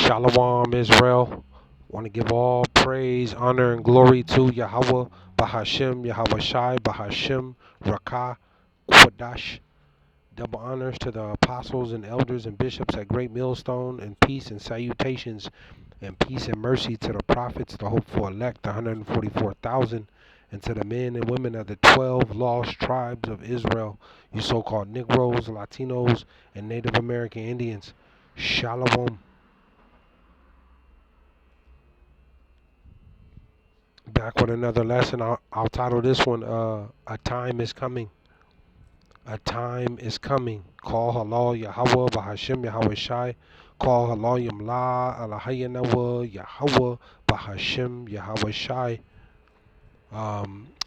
Shalom, Israel. Want to give all praise, honor, and glory to Yahawah, BAHASHAM, YAHAWAHSHI, BAHASHAM, Rakah, Quadash. Double honors to the apostles and elders and bishops at Great Millstone, and peace and salutations, and peace and mercy to the prophets, the hopeful elect, the 144,000, and to the men and women of the 12 lost tribes of Israel, you so-called Negroes, Latinos, and Native American Indians. Shalom. Back with another lesson. I'll title this one, A Time is Coming. A time is coming. Call halal Yahawah, BAHASHAM, YAHAWAHSHI. Call halal Yamla, Alahayanawa, Yahawah, BAHASHAM, YAHAWAHSHI.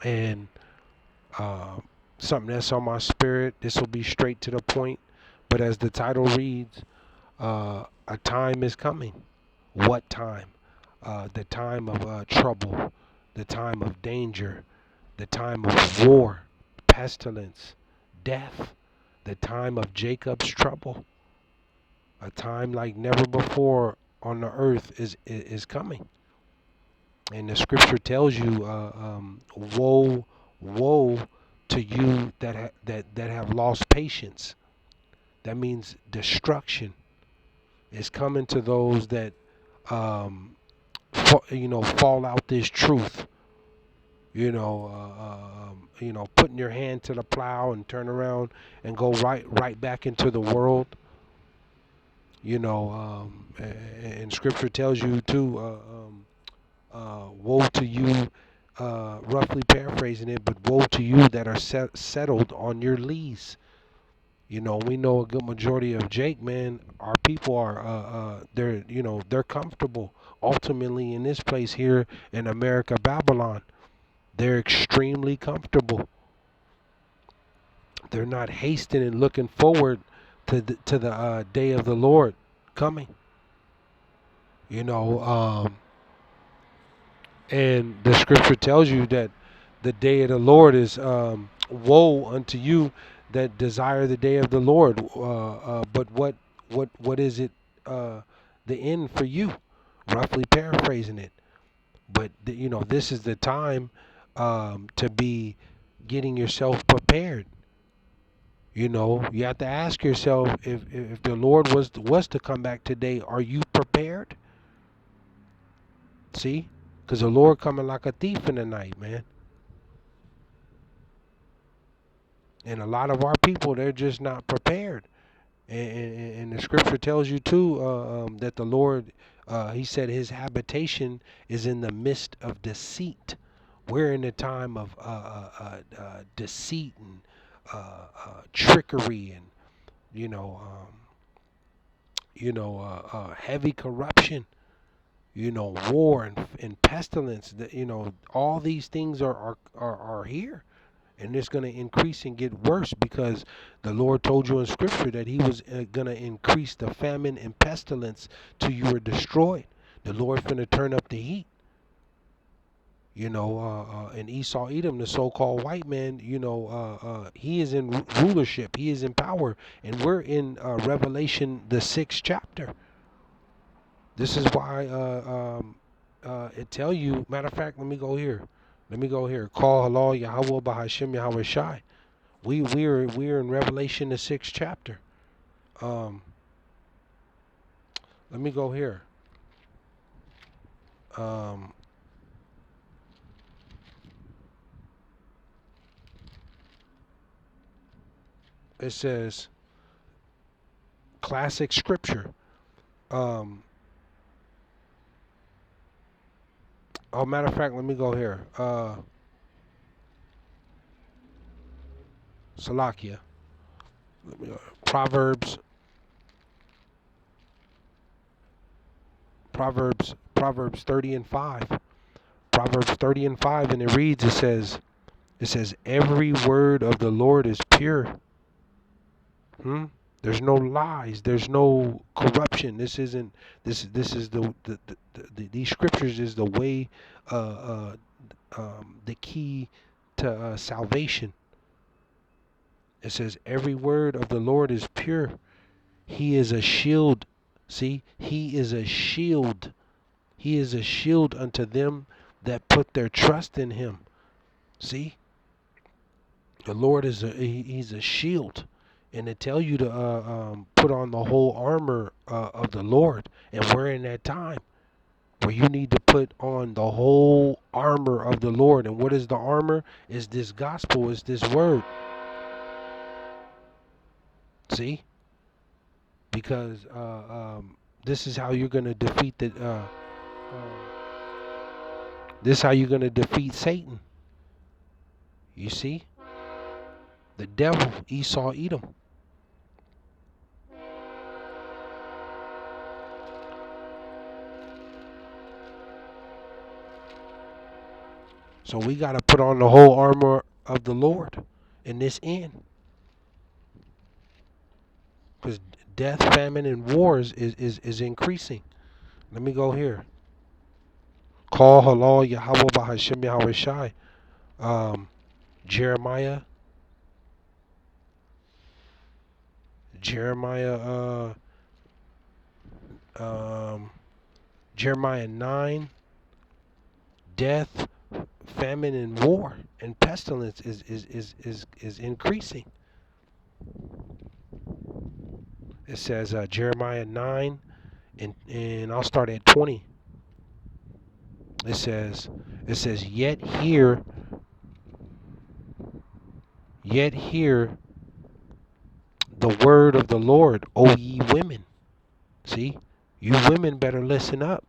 And something that's on my spirit. This will be straight to the point. But as the title reads, a time is coming. What time? The time of trouble, the time of danger, the time of war, pestilence, death, the time of Jacob's trouble. A time like never before on the earth is coming. And the scripture tells you, woe, woe to you that have lost patience. That means destruction is coming to those that fall out this truth. Putting your hand to the plow and turn around and go right back into the world. And Scripture tells you too. Woe to you, roughly paraphrasing it, but woe to you that are settled on your lease. We know a good majority of Jake, man. Our people are, they're comfortable. Ultimately, in this place here in America, Babylon, they're extremely comfortable. They're not hasting and looking forward to the day of the Lord coming. And the scripture tells you that the day of the Lord is woe unto you that desire the day of the Lord. But what is it? The end for you, roughly paraphrasing it. But this is the time to be getting yourself prepared. You have to ask yourself, if the Lord was to come back today, are you prepared? See, because the Lord coming like a thief in the night, man. And a lot of our people, they're just not prepared. And the scripture tells you too, that the Lord, he said his habitation is in the midst of deceit. We're in a time of deceit and trickery and heavy corruption. War and pestilence. All these things are here. And it's going to increase and get worse, because the Lord told you in Scripture that he was going to increase the famine and pestilence till you were destroyed. The Lord's going to turn up the heat. And Esau Edom, the so-called white man, he is in rulership. He is in power. And we're in Revelation, the 6th chapter. This is why it tell you, matter of fact, let me go here. Call halal Yahawah, BAHASHAM, YAHAWAHSHI. We're in Revelation, the 6th chapter. Let me go here. It says classic scripture. Matter of fact, let me go here. Salakia. Proverbs 30 and 5. Proverbs 30 and 5, and it reads, it says, every word of the Lord is pure. There's no lies. There's no corruption. This is these scriptures is the way, the key to salvation. It says every word of the Lord is pure. He is a shield See, he is a shield. He is a shield unto them that put their trust in him. See, the Lord is he's a shield. And to tell you to put on the whole armor of the Lord. And we're in that time where you need to put on the whole armor of the Lord. And what is the armor? Is this gospel, is this word. See? Because this is how you're going to defeat this is how you're going to defeat Satan. You see? The devil, Esau, Edom. So we got to put on the whole armor of the Lord in this end. Because death, famine, and wars is increasing. Let me go here. Call halal Yahawah BAHASHAM YAHAWAHSHI. Jeremiah. Jeremiah 9. Death, famine, and war and pestilence is increasing. It says Jeremiah 9, and I'll start at 20. It says, yet hear the word of the Lord, O ye women. See, you women better listen up.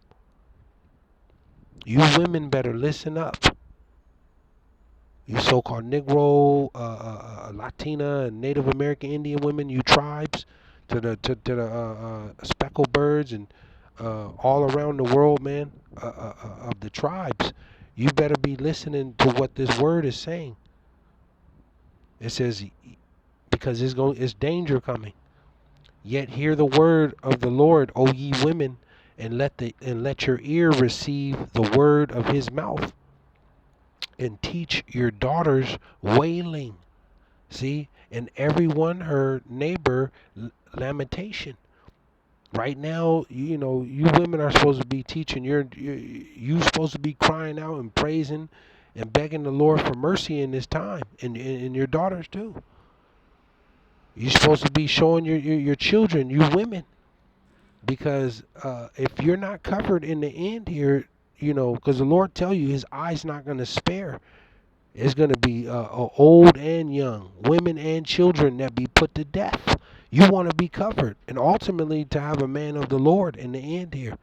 You women better listen up. You so-called Negro, Latina, and Native American Indian women, you tribes, to the speckled birds and all around the world, man, of the tribes, you better be listening to what this word is saying. It says, because it's danger coming. Yet hear the word of the Lord, O ye women, and let your ear receive the word of his mouth, and teach your daughters wailing. See, and everyone her neighbor lamentation. Right now, you know, you women are supposed to be teaching. You supposed to be crying out and praising and begging the Lord for mercy in this time, and your daughters too. You're supposed to be showing your children, you women, because if you're not covered in the end here, you know, because the Lord tell you his eye's not going to spare. It's going to be old and young, women and children that be put to death. You want to be covered, and ultimately to have a man of the Lord in the end here,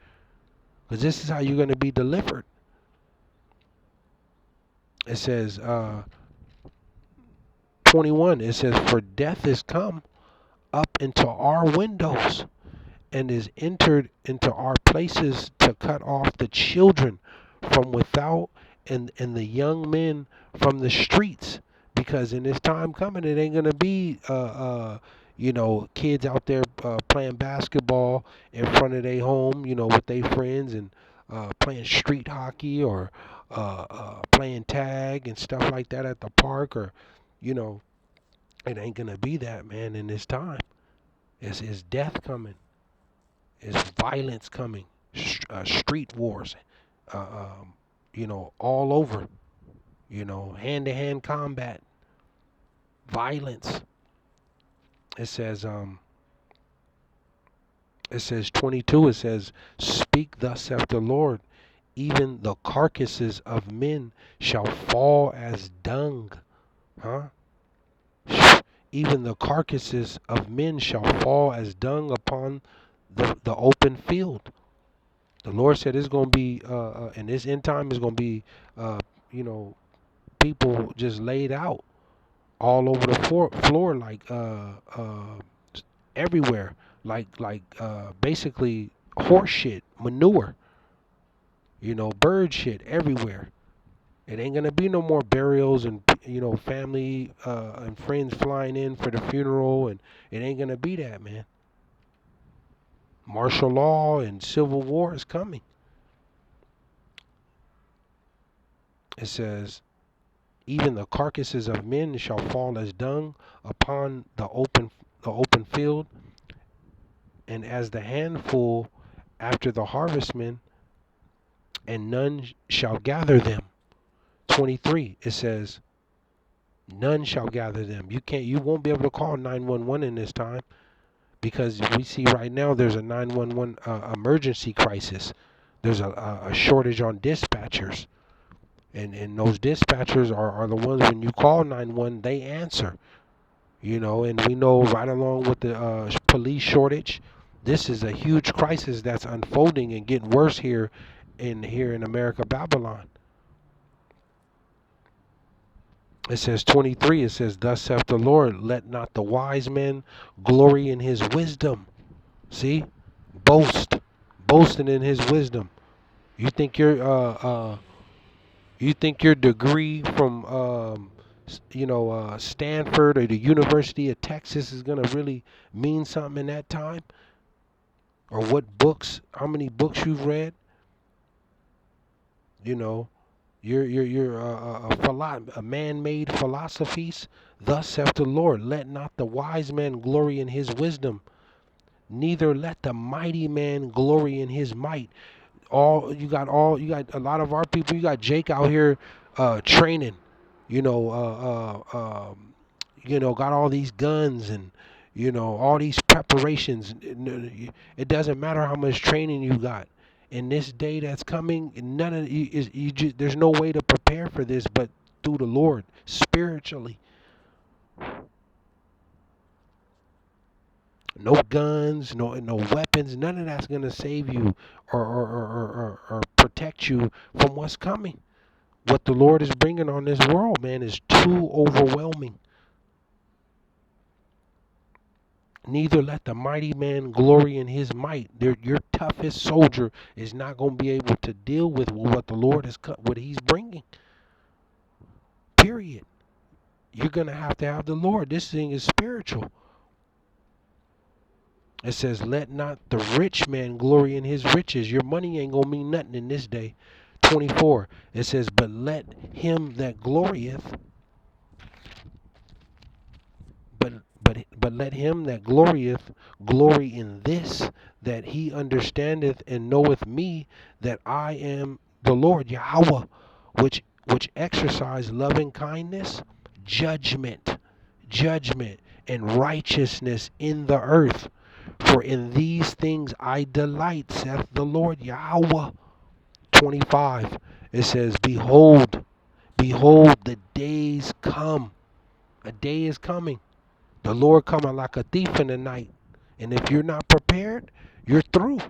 because this is how you're going to be delivered. It says 21. It says, for death is come up into our windows, and is entered into our places to cut off the children from without, and the young men from the streets. Because in this time coming, it ain't gonna be you know, kids out there playing basketball in front of their home, you know, with their friends, and playing street hockey, or playing tag and stuff like that at the park, or, you know, it ain't gonna be that, man. In this time, it's death coming. Is violence coming, street wars, you know, all over, you know, hand-to-hand combat, violence. It says 22. It says, speak thus saith the Lord, even the carcasses of men shall fall as dung. Even the carcasses of men shall fall as dung upon the open field. The Lord said it's going to be, in this end time, is going to be, you know, people just laid out all over the floor, like everywhere, like basically horse shit, manure, you know, bird shit everywhere. It ain't gonna be no more burials and, you know, family and friends flying in for the funeral, and it ain't gonna be that, man. Martial law and civil war is coming. It says, even the carcasses of men shall fall as dung upon the open field, and as the handful after the harvestmen, and none shall gather them. 23, it says, none shall gather them. You won't be able to call 911 in this time, because we see right now there's a 911 emergency crisis. There's a shortage on dispatchers. And those dispatchers are the ones, when you call 911, they answer. And we know right along with the police shortage, this is a huge crisis that's unfolding and getting worse here in America, Babylon. It says 23, it says, thus saith the Lord, let not the wise man glory in his wisdom. See? Boasting in his wisdom. You think your degree from Stanford or the University of Texas is gonna really mean something in that time? Or how many books you've read? You're a man-made philosophies. Thus saith the Lord, let not the wise man glory in his wisdom, neither let the mighty man glory in his might. You got a lot of our people. You got Jake out here training, got all these guns and all these preparations. It doesn't matter how much training you got. In this day that's coming, none of there's no way to prepare for this but through the Lord spiritually. No guns, no weapons, none of that's gonna save you or protect you from what's coming. What the Lord is bringing on this world, man, is too overwhelming. Neither let the mighty man glory in his might. Your toughest soldier is not going to be able to deal with what the Lord what he's bringing. Period. You're going to have the Lord. This thing is spiritual. It says, let not the rich man glory in his riches. Your money ain't going to mean nothing in this day. 24, it says, but let him that glorieth, but let him that glorieth glory in this, that he understandeth and knoweth me, that I am the Lord YAHWAH, which exercise loving kindness, judgment, and righteousness in the earth. For in these things I delight, saith the Lord YAHWAH. 25, it says, behold, the days come. A day is coming. The Lord coming like a thief in the night. And if you're not prepared, you're through.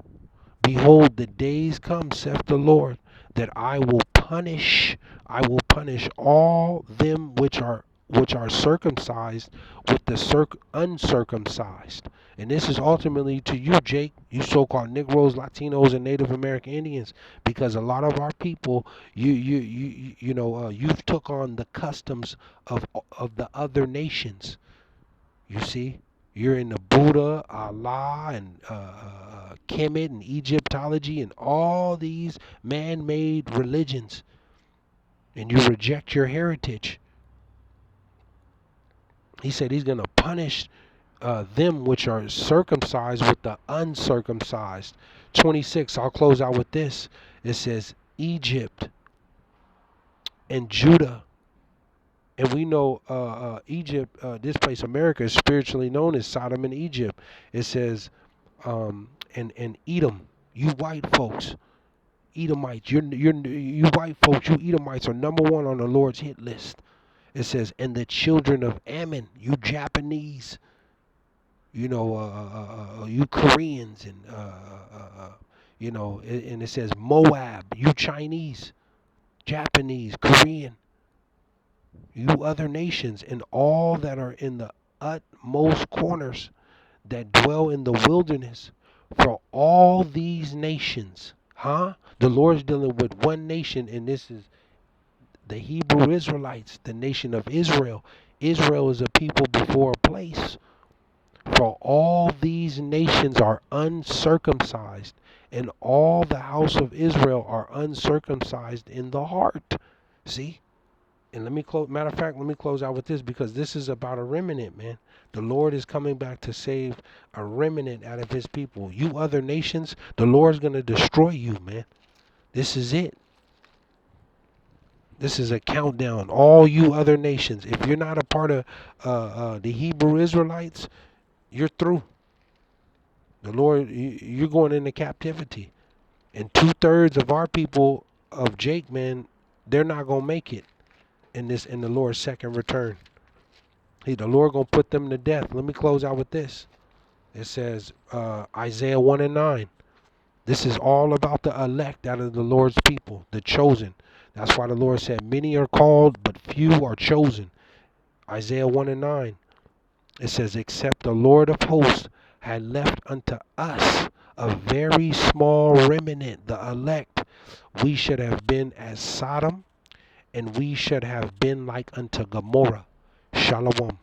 Behold, the days come, saith the Lord, that I will punish all them which are circumcised with the uncircumcised. And this is ultimately to you, Jake, you so-called Negroes, Latinos, and Native American Indians, because a lot of our people, you've took on the customs of the other nations. You see, you're in the Buddha, Allah, and Kemet, and Egyptology, and all these man-made religions, and you reject your heritage. He said he's going to punish them which are circumcised with the uncircumcised. 26, I'll close out with this. It says, Egypt and Judah. And we know Egypt, this place, America, is spiritually known as Sodom and Egypt. It says, and Edom, you white folks, Edomites, you white folks, you Edomites are number one on the Lord's hit list. It says, and the children of Ammon, you Japanese, you Koreans, and and it says Moab, you Chinese, Japanese, Korean, you other nations, and all that are in the utmost corners that dwell in the wilderness. For all these nations, the Lord's dealing with one nation, and this is the Hebrew Israelites, the nation of Israel. Israel is a people before a place. For all these nations are uncircumcised, and all the house of Israel are uncircumcised in the heart. See? And let me close. Matter of fact, let me close out with this, because this is about a remnant, man. The Lord is coming back to save a remnant out of his people. You other nations, the Lord's going to destroy you, man. This is it. This is a countdown. All you other nations, if you're not a part of the Hebrew Israelites, you're through. The Lord, you're going into captivity. And 2/3 of our people of Jake, man, they're not going to make it in the Lord's second return. The Lord going to put them to death. Let me close out with this. It says, Isaiah 1 and 9. This is all about the elect out of the Lord's people, the chosen. That's why the Lord said, many are called, but few are chosen. Isaiah 1 and 9. It says, except the Lord of hosts had left unto us a very small remnant, the elect, we should have been as Sodom, and we should have been like unto Gomorrah. Shalom.